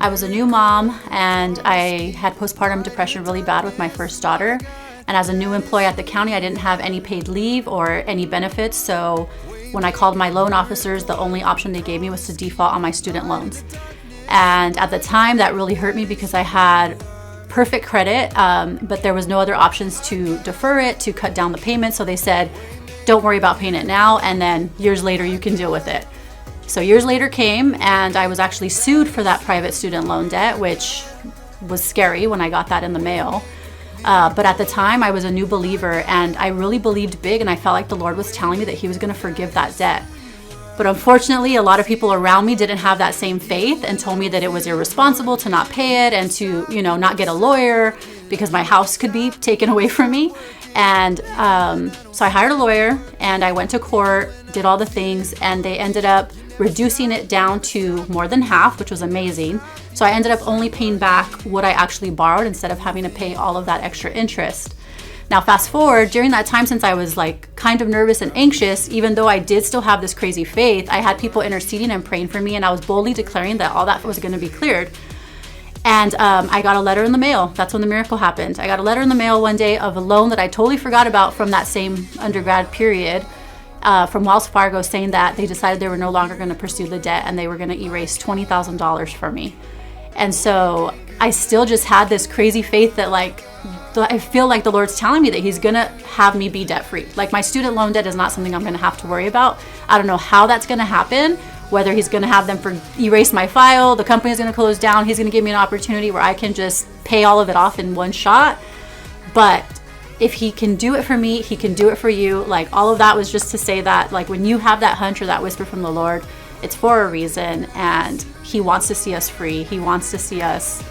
I was a new mom and I had postpartum depression really bad with my first daughter. And as a new employee at the county, I didn't have any paid leave or any benefits. So when I called my loan officers, the only option they gave me was to default on my student loans. And at the time, that really hurt me because I had perfect credit, but there was no other options to defer it, to cut down the payment. So they said, don't worry about paying it now, and then years later you can deal with it. So years later came, and I was actually sued for that private student loan debt, which was scary when I got that in the mail. But at the time, I was a new believer, and I really believed big, and I felt like the Lord was telling me that He was going to forgive that debt. But unfortunately, a lot of people around me didn't have that same faith and told me that it was irresponsible to not pay it and to, not get a lawyer because my house could be taken away from me. And so I hired a lawyer and I went to court, did all the things, and they ended up reducing it down to more than half, which was amazing. So I ended up only paying back what I actually borrowed instead of having to pay all of that extra interest. Now, fast forward, during that time, since I was kind of nervous and anxious, even though I did still have this crazy faith, I had people interceding and praying for me, and I was boldly declaring that all that was going to be cleared. And I got a letter in the mail. That's when the miracle happened. I got a letter in the mail one day of a loan that I totally forgot about from that same undergrad period from Wells Fargo, saying that they decided they were no longer going to pursue the debt and they were going to erase $20,000 for me. And so I still just had this crazy faith that I feel like the Lord's telling me that He's going to have me be debt free. My student loan debt is not something I'm going to have to worry about. I don't know how that's going to happen, whether He's going to have them erase my file, the company's going to close down, He's going to give me an opportunity where I can just pay all of it off in one shot. But if He can do it for me, He can do it for you. All of that was just to say that when you have that hunch or that whisper from the Lord, it's for a reason, and He wants to see us free. He wants to see us,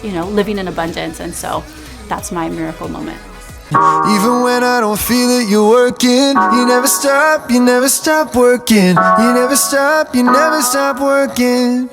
living in abundance. And so that's my miracle moment. Even when I don't feel it, you're working. You never stop working. You never stop working.